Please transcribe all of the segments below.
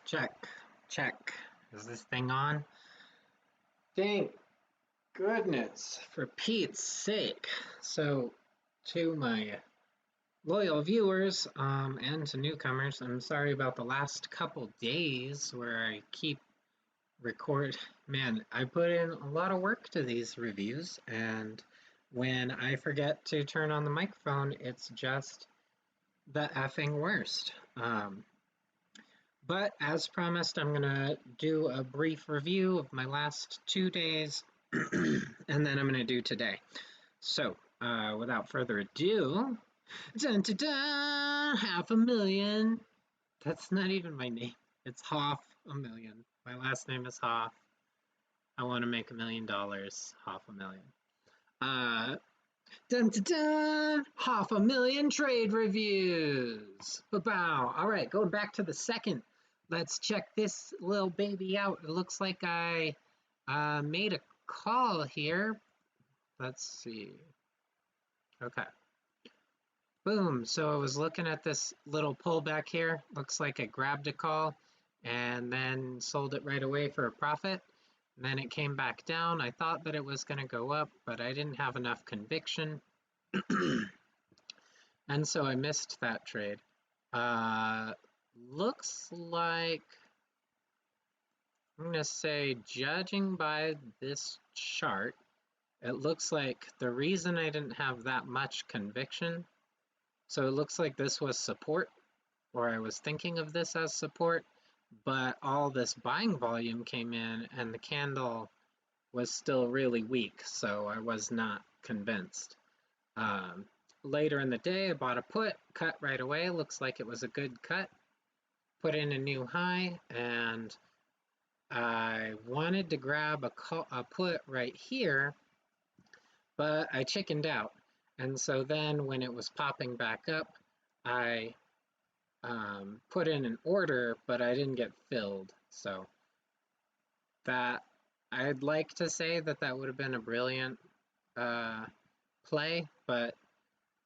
Check, check. Is this thing on? Thank goodness, for Pete's sake. So, to my loyal viewers and to newcomers, I'm sorry about the last couple days where I keep Man, I put in a lot of work to these reviews, and when I forget to turn on the microphone, it's just the effing worst. But as promised, I'm going to do a brief review of my last 2 days, and then I'm going to do today. So, without further ado, dun, dun, dun, 500,000. That's not even my name. It's $500,000. My last name is Hoff. I want to make $1 million. $500,000. Dun, dun, dun, 500,000 trade reviews. Ba-bow. All right, going back to the second. Let's check this little baby out. It looks like I made a call here. Let's see. Okay. Boom. So I was looking at this little pullback here. Looks like I grabbed a call and then sold it right away for a profit. And then it came back down. I thought that it was going to go up, but I didn't have enough conviction. And so I missed that trade. Looks like, I'm going to say, judging by this chart, it looks like the reason I didn't have that much conviction, so it looks like this was support, or I was thinking of this as support, but all this buying volume came in and the candle was still really weak, so I was not convinced. Later in the day, I bought a put, cut right away. Looks like it was a good cut. Put in a new high, and I wanted to grab a put right here, but I chickened out. And so then when it was popping back up, I put in an order, but I didn't get filled. So that, I'd like to say that that would have been a brilliant play, but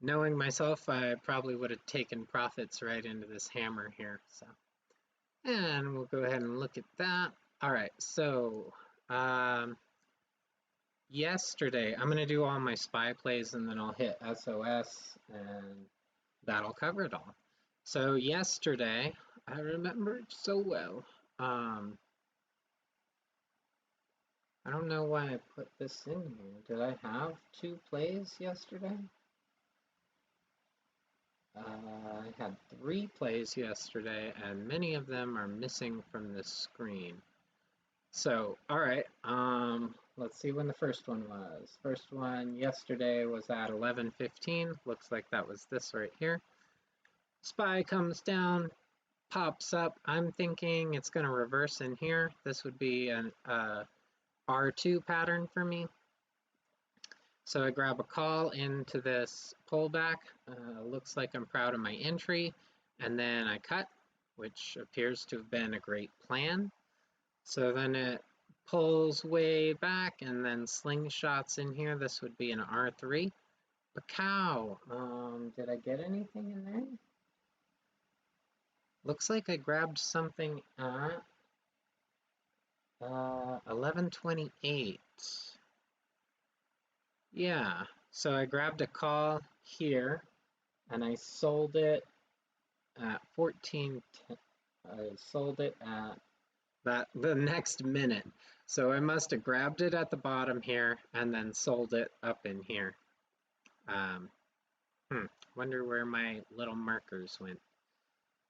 knowing myself, I probably would have taken profits right into this hammer here. So, and we'll go ahead and look at that. All right, so yesterday, I'm going to do all my SPY plays and then I'll hit SOS and that'll cover it all. So yesterday, I remember it so well. I don't know why I put this in here. Did I have 2 plays yesterday? I had 3 plays yesterday, and many of them are missing from the screen. So, all right, let's see when the first one was. First one yesterday was at 11:15. Looks like that was this right here. SPY comes down, pops up. I'm thinking it's going to reverse in here. This would be an R2 pattern for me. So I grab a call into this pullback. Looks like I'm proud of my entry. And then I cut, which appears to have been a great plan. So then it pulls way back and then slingshots in here. This would be an R3. Pacow. Did I get anything in there? Looks like I grabbed something at 11:28. Yeah, so I grabbed a call here and I sold it at 14:10. I sold it at the next minute. So I must have grabbed it at the bottom here and then sold it up in here. Wonder where my little markers went.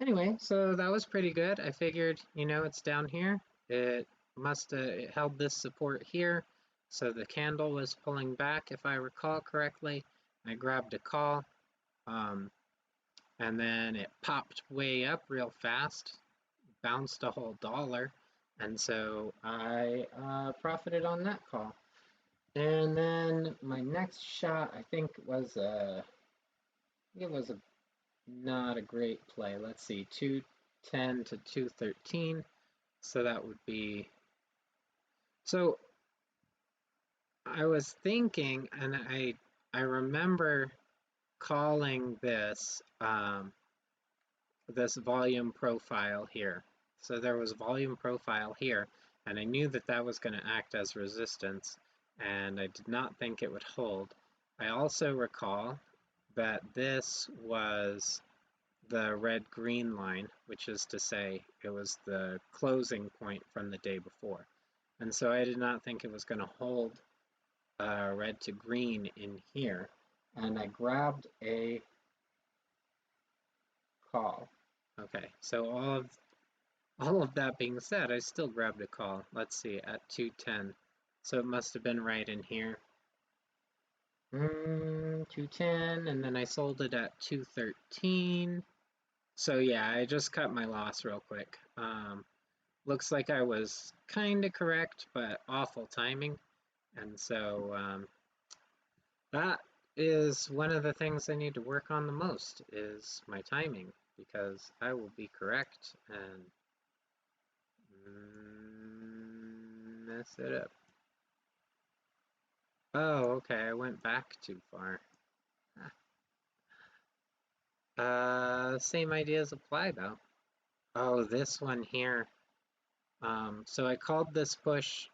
Anyway, so that was pretty good. I figured, it's down here. It must have held this support here. So the candle was pulling back, if I recall correctly. I grabbed a call, and then it popped way up real fast, bounced a whole $1, and so I profited on that call. And then my next shot, I think was not a great play. Let's see, 210 to 213. So that would be, so I was thinking, and I remember calling this this volume profile here. So there was volume profile here, and I knew that that was going to act as resistance, and I did not think it would hold. I also recall that this was the red-green line, which is to say it was the closing point from the day before. And so I did not think it was going to hold red to green in here. And I grabbed a call. Okay, so all of that being said, I still grabbed a call. Let's see, at 210. So it must have been right in here. 210, and then I sold it at 213. So yeah, I just cut my loss real quick. Looks like I was kind of correct, but awful timing. And so that is one of the things I need to work on the most is my timing, because I will be correct and mess it up. Oh, okay, I went back too far. Same ideas apply though. Oh, this one here. So I called this push.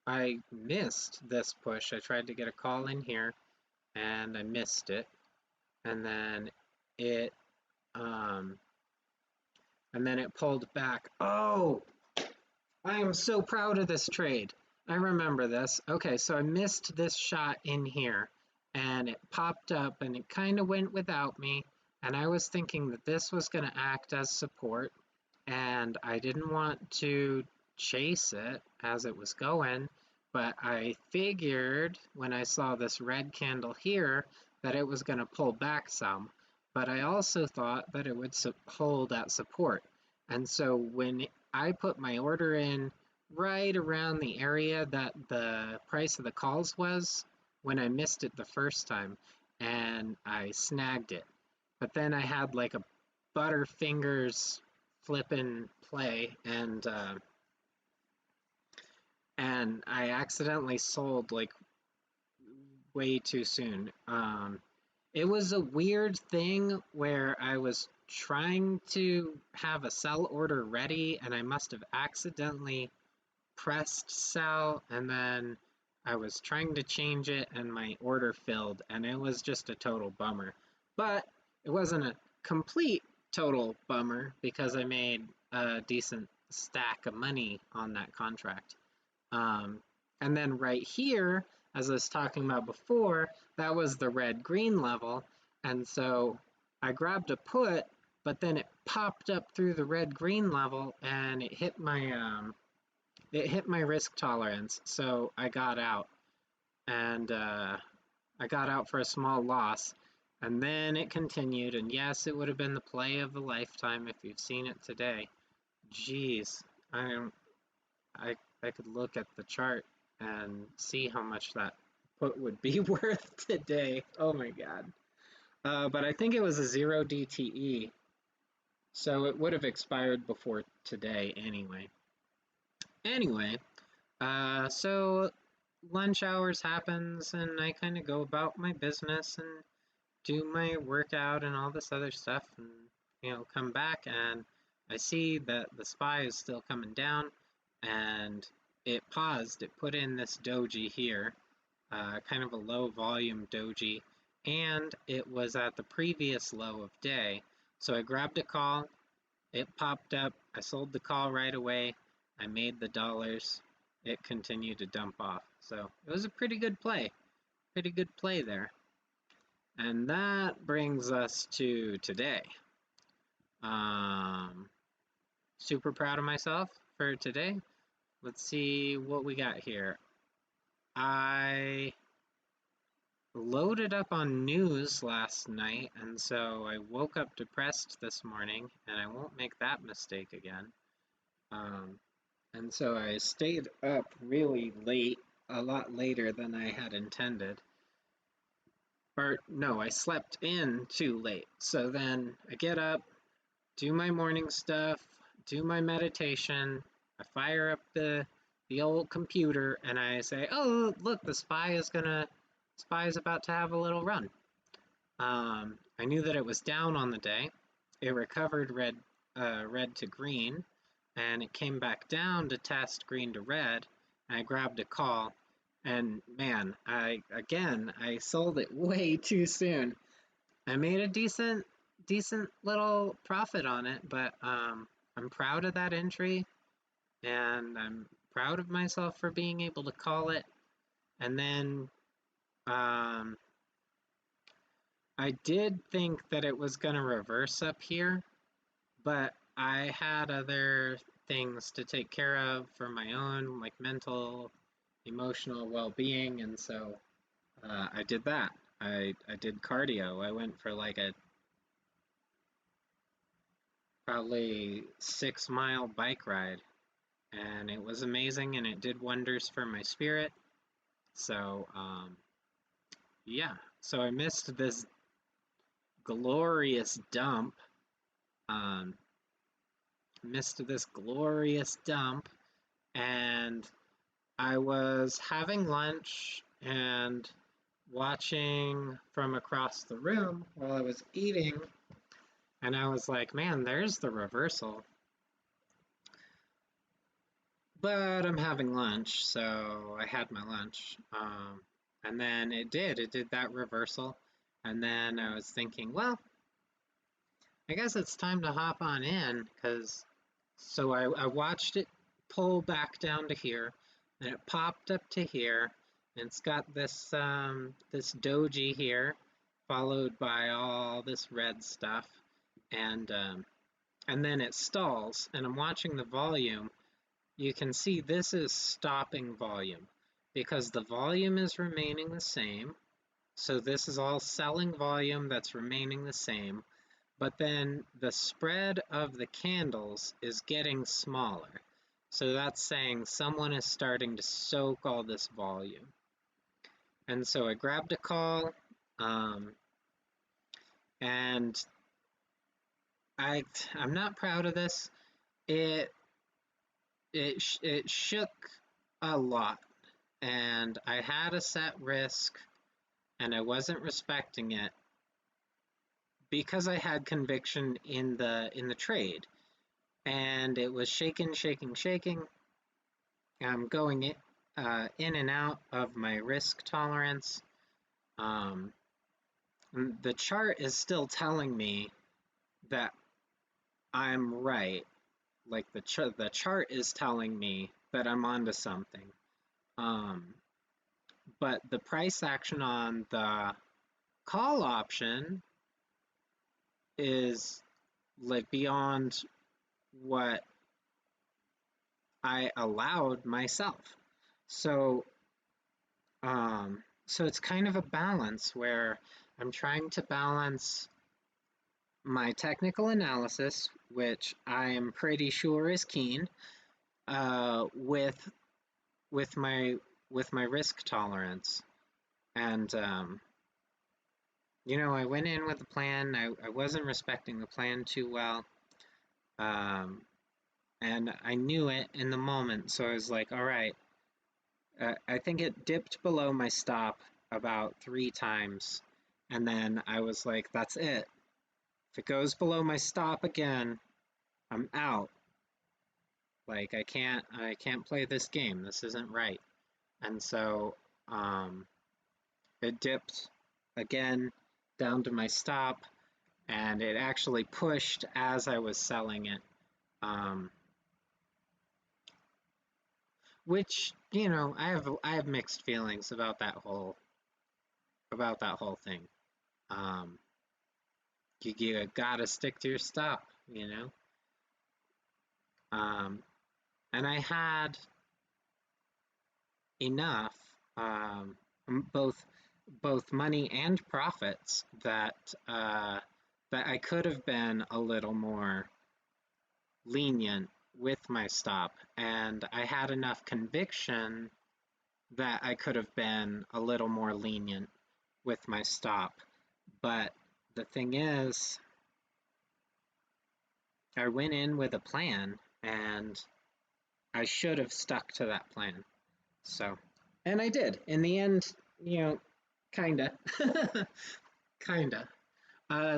I missed this push. I tried to get a call in here and I missed it. And then it pulled back. Oh, I am so proud of this trade. I remember this. Okay, so I missed this shot in here and it popped up and it kind of went without me. And I was thinking that this was going to act as support and I didn't want to chase it as it was going, but I figured when I saw this red candle here that it was going to pull back some, but I also thought that it would hold at support. And so when I put my order in right around the area that the price of the calls was when I missed it the first time, and I snagged it. But then I had like a butterfingers flippin' play, and I accidentally sold like way too soon. It was a weird thing where I was trying to have a sell order ready, and I must have accidentally pressed sell, and then I was trying to change it, and my order filled, and it was just a total bummer. But it wasn't a complete total bummer because I made a decent stack of money on that contract. And then right here, as I was talking about before, that was the red-green level. And so I grabbed a put, but then it popped up through the red-green level and it hit my risk tolerance. So I got out and I got out for a small loss. And then it continued. And yes, it would have been the play of the lifetime if you've seen it today. Jeez, I could look at the chart and see how much that put would be worth today. Oh my god. But I think it was a 0 DTE, so it would have expired before today anyway. Anyway, so lunch hours happens and I kind of go about my business and do my workout and all this other stuff and, come back and I see that the SPY is still coming down and it paused. It put in this doji here, kind of a low volume doji, and it was at the previous low of day. So I grabbed a call, it popped up, I sold the call right away, I made the dollars, it continued to dump off. So it was a pretty good play there. And that brings us to today. Super proud of myself for today. Let's see what we got here. I loaded up on news last night, and so I woke up depressed this morning, and I won't make that mistake again. And so I stayed up really late, a lot later than I had intended. Or no, I slept in too late. So then I get up, do my morning stuff, do my meditation, I fire up the old computer and I say, oh, look, the SPY is about to have a little run. I knew that it was down on the day. It recovered red to green. and it came back down to test green to red, and I grabbed a call, and man, I sold it way too soon. I made a decent little profit on it, but I'm proud of that entry, and I'm proud of myself for being able to call it. And then I did think that it was going to reverse up here, but I had other things to take care of for my own, like mental, emotional well-being, and so I did that. I did cardio. I went for like a probably 6 mile bike ride, and it was amazing, and it did wonders for my spirit. So yeah, so I missed this glorious dump. Um, Missed this glorious dump, and I was having lunch and watching from across the room while I was eating, and I was like, man, there's the reversal. But I'm having lunch, so I had my lunch. And then it did that reversal. And then I was thinking, well, I guess it's time to hop on in, because so I watched it pull back down to here, and it popped up to here, and it's got this this doji here, followed by all this red stuff, and then it stalls, and I'm watching the volume. You can see this is stopping volume because the volume is remaining the same. So this is all selling volume that's remaining the same. But then the spread of the candles is getting smaller. So that's saying someone is starting to soak all this volume. And so I grabbed a call, and I'm not proud of this. It shook a lot, and I had a set risk, and I wasn't respecting it because I had conviction in the trade, and it was shaking. I'm going in and out of my risk tolerance. The chart is still telling me that I'm right. Like the chart is telling me that I'm onto something. But the price action on the call option is like beyond what I allowed myself. So so it's kind of a balance where I'm trying to balance my technical analysis, which I am pretty sure is keen, with my risk tolerance. And you know, I went in with a plan. I wasn't respecting the plan too well. And I knew it in the moment, so I was like, all right, I think it dipped below my stop about 3 times, and then I was like, that's it. If it goes below my stop again, I'm out. Like, I can't play this game. This isn't right. And so it dipped again down to my stop, and it actually pushed as I was selling it. Which, you know, I have mixed feelings about that whole thing. You gotta stick to your stop, you know. And I had enough, both money and profits, that that I could have been a little more lenient with my stop, and I had enough conviction that I could have been a little more lenient with my stop. But the thing is, I went in with a plan, and I should have stuck to that plan. So, and I did. In the end, you know, kinda. Kinda.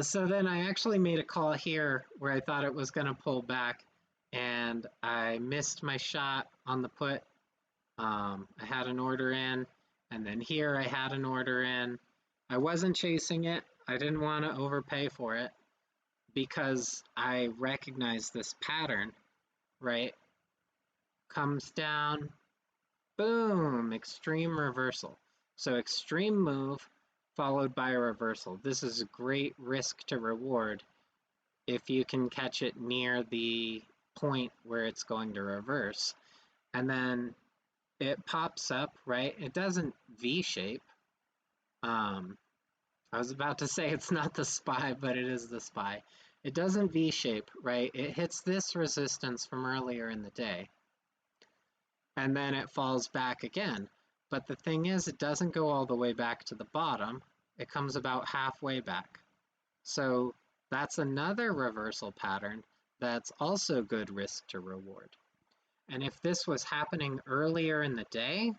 So then I actually made a call here where I thought it was going to pull back, and and I missed my shot on the put. I had an order in, and then here I had an order in. I wasn't chasing it. I didn't want to overpay for it because I recognize this pattern, right? Comes down, boom, extreme reversal. So extreme move followed by a reversal. This is a great risk to reward if you can catch it near the point where it's going to reverse. And then it pops up, right? It doesn't V-shape. I was about to say it's not the SPY, but it is the SPY. It doesn't V-shape, right? It hits this resistance from earlier in the day, and then it falls back again. But the thing is, it doesn't go all the way back to the bottom. It comes about halfway back. So that's another reversal pattern that's also good risk to reward. And if this was happening earlier in the day,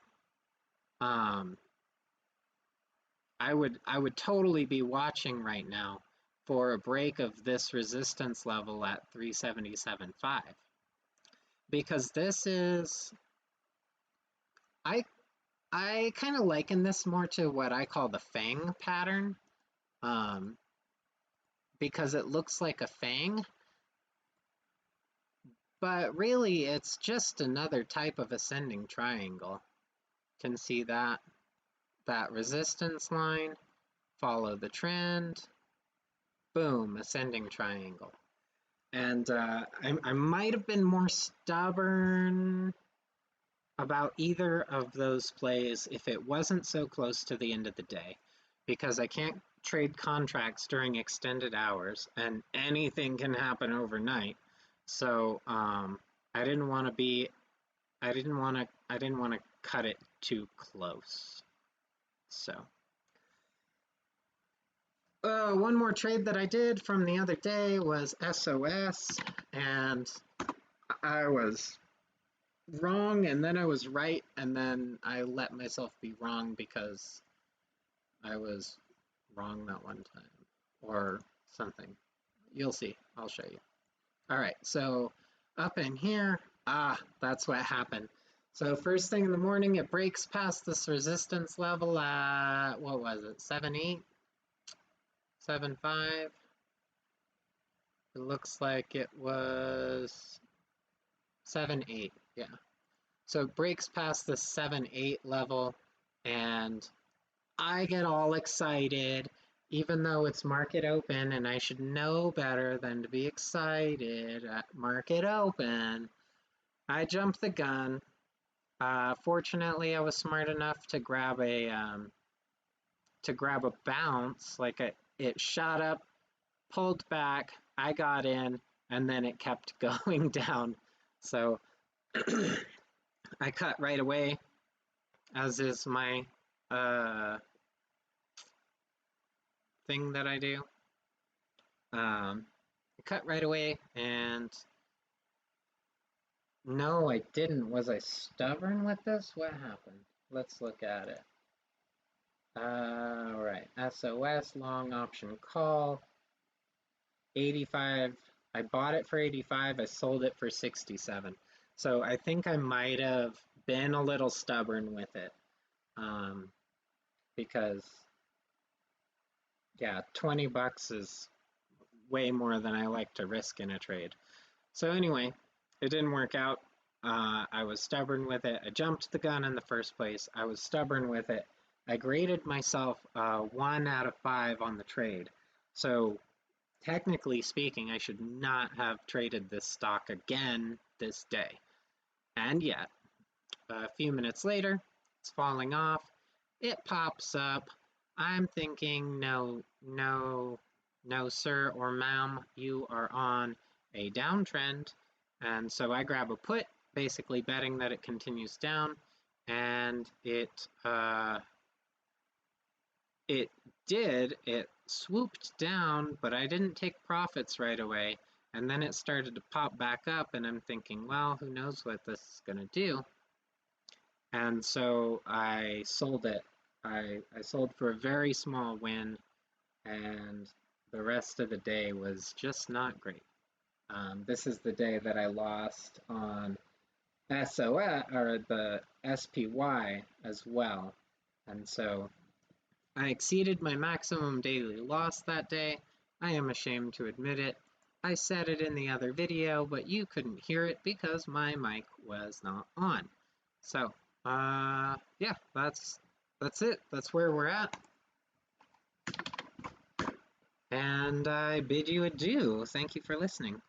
I would totally be watching right now for a break of this resistance level at 377.5, because this is, I kind of liken this more to what I call the fang pattern, because it looks like a fang, but really it's just another type of ascending triangle. Can see that resistance line, follow the trend, boom, ascending triangle. And I might have been more stubborn about either of those plays if it wasn't so close to the end of the day, because I can't trade contracts during extended hours and anything can happen overnight. So I didn't want to cut it too close. So one more trade that I did from the other day was SOS, and I was wrong, and then I was right, and then I let myself be wrong because I was wrong that one time, or something. You'll see. I'll show you. All right, so up in here, that's what happened. So first thing in the morning, it breaks past this resistance level at, what was it, 7.8? 7.5? It looks like it was 7.8, yeah. So it breaks past the 7.8 level, and I get all excited, even though it's market open, and I should know better than to be excited at market open. I jumped the gun. Fortunately, I was smart enough to grab a bounce. Like it shot up, pulled back, I got in, and then it kept going down. So I cut right away, as is my thing that I do. I cut right away, and no, I didn't. Was I stubborn with this? What happened? Let's look at it. All right, SOS, long option call, 85. I bought it for 85. I sold it for 67. So I think I might have been a little stubborn with it, because yeah, 20 bucks is way more than I like to risk in a trade. So anyway, it didn't work out. I was stubborn with it. I jumped the gun in the first place. I was stubborn with it. I graded myself 1 out of 5 on the trade. So technically speaking, I should not have traded this stock again this day. And yet, a few minutes later, it's falling off. It pops up. I'm thinking, no, sir or ma'am, you are on a downtrend. And so I grab a put, basically betting that it continues down, and it did. It swooped down, but I didn't take profits right away, and then it started to pop back up, and I'm thinking, well, who knows what this is going to do. And so I sold it. I sold for a very small win, and the rest of the day was just not great. This is the day that I lost on SOS or the SPY as well. And so I exceeded my maximum daily loss that day. I am ashamed to admit it. I said it in the other video, but you couldn't hear it because my mic was not on. So, yeah, that's it. That's where we're at. And I bid you adieu. Thank you for listening.